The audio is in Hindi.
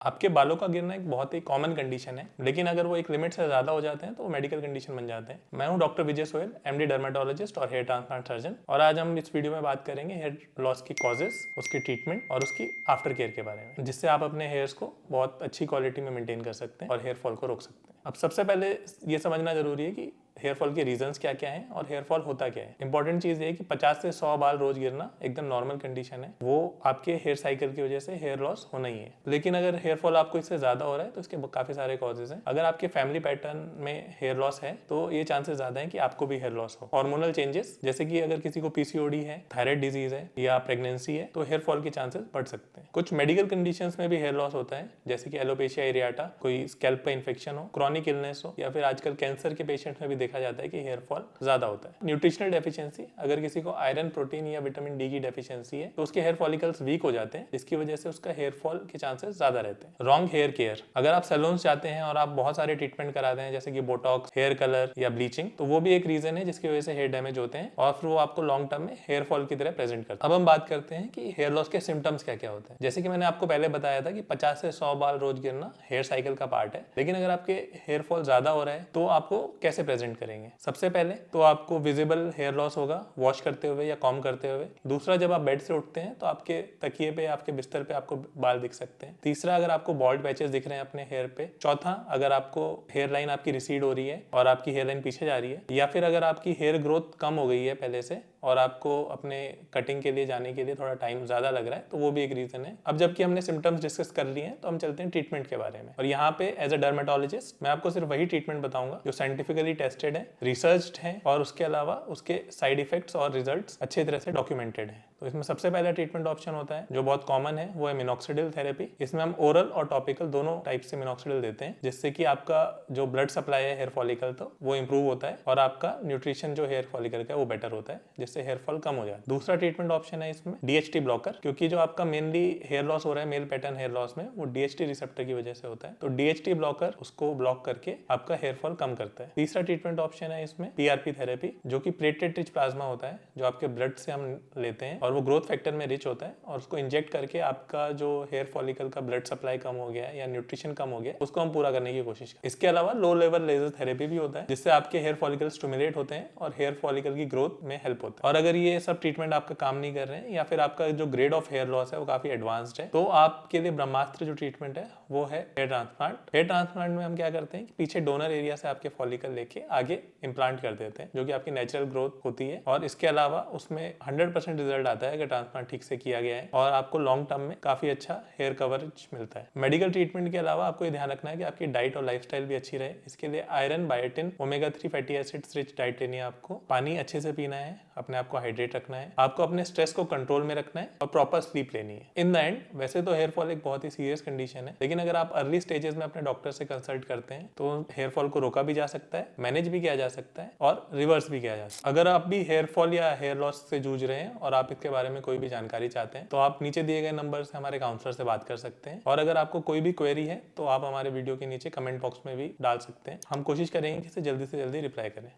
आपके बालों का गिरना एक बहुत ही कॉमन कंडीशन है, लेकिन अगर वो एक लिमिट से ज़्यादा हो जाते हैं तो वो मेडिकल कंडीशन बन जाते हैं। मैं हूं डॉक्टर विजय सोयल, एमडी डर्मेटोलॉजिस्ट और हेयर ट्रांसप्लांट सर्जन, और आज हम इस वीडियो में बात करेंगे हेयर लॉस की कॉजेस, उसकी ट्रीटमेंट और उसकी आफ्टर केयर के बारे में, जिससे आप अपने हेयर्स को बहुत अच्छी क्वालिटी में मेंटेन कर सकते हैं और हेयर फॉल को रोक सकते हैं। अब सबसे पहले ये समझना जरूरी है कि हेयर फॉल के रीजंस क्या क्या हैं और हेयर फॉल होता क्या है। इंपॉर्टेंट चीज ये है कि 50 से 100 बाल रोज गिरना एकदम नॉर्मल कंडीशन है, वो आपके हेयर साइकिल की वजह से हेयर लॉस होना ही है। लेकिन अगर हेयर फॉल आपको इससे ज्यादा हो रहा है तो इसके काफी सारे कॉजेज हैं। अगर आपके फैमिली पैटर्न में हेयर लॉस है तो ये चांसेस ज्यादा है कि आपको भी हेयर लॉस हो। हार्मोनल चेंजेस, जैसे कि अगर किसी को पीसीओडी है, थायराइड डिजीज है या प्रेगनेंसी है, तो हेयर फॉल के चांसेस बढ़ सकते हैं। कुछ मेडिकल कंडीशंस में भी हेयर लॉस होता है, जैसे कि एलोपेशिया एरियाटा, कोई स्कैल्प का इन्फेक्शन हो, क्रॉनिक इलनेस हो, या फिर आजकल कैंसर के पेशेंट में भी देखा जाता है कि हेयर फॉल ज्यादा होता है। न्यूट्रिशनल डेफिशिएंसी, अगर किसी को आयरन, प्रोटीन या विटामिन डी की डेफिशिएंसी है तो उसके हेयर फॉलिकल्स वीक हो जाते हैं, जिसकी वजह से उसका हेयर फॉल के चांसेस ज्यादा रहते हैं। रॉन्ग हेयर केयर, अगर आप सैलून्स जाते हैं और आप बहुत सारे ट्रीटमेंट कराते हैं जैसे कि बोटॉक्स, हेयर कलर या ब्लीचिंग, तो वो भी एक रीजन है जिसकी वजह से हेयर डैमेज होते हैं और फिर वो आपको लॉन्ग टर्म में हेयर फॉल की तरह प्रेजेंट करते हैं। अब हम बात करते हैं कि हेयर लॉस के सिम्टम्स क्या क्या होते हैं। जैसे कि मैंने आपको पहले बताया था कि 50 से 100 बाल रोज गिरना हेयर साइकिल का पार्ट है, लेकिन अगर आपके हेयर फॉल ज्यादा हो रहा है तो आपको कैसे प्रेजेंट करेंगे। सबसे पहले तो आपको विजिबल हेयर लॉस होगा वॉश करते हुए या कॉम करते हुए। दूसरा, जब आप बेड से उठते हैं तो आपके तकिए पे, आपके बिस्तर पे आपको बाल दिख सकते हैं। तीसरा, अगर आपको बॉल्ड पैचेस दिख रहे हैं अपने हेयर पे। चौथा, अगर आपको हेयर लाइन आपकी रिसीड हो रही है और आपकी हेयर लाइन पीछे जा रही है, या फिर अगर आपकी हेयर ग्रोथ कम हो गई है पहले से और आपको अपने कटिंग के लिए जाने के लिए थोड़ा टाइम ज्यादा लग रहा है, तो वो भी एक रीजन है। अब जबकि हमने सिम्टम्स डिस्कस कर लिए हैं तो हम चलते हैं ट्रीटमेंट के बारे में। और यहाँ पे एज अ डर्मेटोलॉजिस्ट मैं आपको सिर्फ वही ट्रीटमेंट बताऊंगा जो साइंटिफिकली टेस्टेड है, रिसर्च्ड है, और उसके अलावा उसके साइड इफेक्ट्स और रिजल्ट्स अच्छे तरह से डॉक्यूमेंटेड है। तो इसमें सबसे पहला ट्रीटमेंट ऑप्शन होता है जो बहुत कॉमन है, वो है मिनॉक्सिडिल थेरेपी। इसमें हम ओरल और टॉपिकल दोनों टाइप से मिनॉक्सिडिल देते हैं, जिससे कि आपका जो ब्लड सप्लाई है हेयर फॉलिकल तो वो इंप्रूव होता है और आपका न्यूट्रिशन जो हेयर फॉलिकल का है वो बेटर होता है, जिससे हेयर फॉल कम हो जाए। दूसरा ट्रीटमेंट ऑप्शन है इसमें डीएचटी ब्लॉकर, क्योंकि जो आपका मेनली हेयर लॉस हो रहा है मेल पैटर्न हेयर लॉस में, वो डीएचटी रिसेप्टर की वजह से होता है। तो डीएचटी ब्लॉकर उसको ब्लॉक करके आपका हेयर फॉल कम करता है। तीसरा ट्रीटमेंट ऑप्शन है इसमें पीआरपी थेरेपी, जो कि प्लेटलेट रिच प्लाज्मा होता है, जो आपके ब्लड से हम लेते हैं और वो ग्रोथ फैक्टर में रिच होता है, और उसको इंजेक्ट करके आपका जो हेयर फॉलिकल का ब्लड सप्लाई कम हो गया है या न्यूट्रिशन कम हो गया, उसको हम पूरा करने की कोशिश करें। इसके अलावा लो लेवल लेजर थेरेपी भी होता है, जिससे आपके हेयर फॉलिकल स्टिमुलेट होते हैं और हेयर फॉलिकल की ग्रोथ में हेल्प होता है। और अगर ये सब ट्रीटमेंट आपका काम नहीं कर रहे हैं या फिर आपका जो ग्रेड ऑफ हेयर लॉस है वो काफी एडवांस्ड है, तो आपके लिए ब्रह्मास्त्र जो ट्रीटमेंट है वो है हेयर ट्रांसप्लांट। हेयर ट्रांसप्लांट में हम क्या करते हैं कि पीछे डोनर एरिया से आपके फॉलिकल लेके आगे इंप्लांट कर देते हैं, जो कि आपकी नेचुरल ग्रोथ होती है। और इसके अलावा उसमें 100% रिजल्ट आता है अगर ट्रांसप्लांट ठीक से किया गया है, और आपको लॉन्ग टर्म में काफी अच्छा हेयर कवरेज मिलता है। मेडिकल ट्रीटमेंट के अलावा आपको ये ध्यान रखना है कि आपकी डाइट और लाइफस्टाइल भी अच्छी रहे। इसके लिए iron, biotin, omega 3 fatty acids rich diet लेनी है आपको। पानी अच्छे से पीना है, अपने आप को हाइड्रेट रखना है, आपको अपने स्ट्रेस को कंट्रोल में रखना है और प्रॉपर स्लीप लेनी है। इन द एंड वैसे तो हेयर फॉल एक बहुत ही सीरियस कंडीशन है, लेकिन अगर आप अर्ली स्टेजेस में अपने डॉक्टर से कंसल्ट करते हैं तो हेयर फॉल को रोका भी जा सकता है, मैनेज भी किया जा सकता है और रिवर्स भी किया जा सकता है। अगर आप भी हेयर फॉल या हेयर लॉस से जूझ रहे हैं और आप इसके बारे में कोई भी जानकारी चाहते हैं तो आप नीचे दिए गए नंबर से हमारे काउंसलर से बात कर सकते हैं। और अगर आपको कोई भी क्वेरी है तो आप हमारे वीडियो के नीचे कमेंट बॉक्स में भी डाल सकते हैं। हम कोशिश करेंगे कि इसे जल्दी से जल्दी रिप्लाई करें।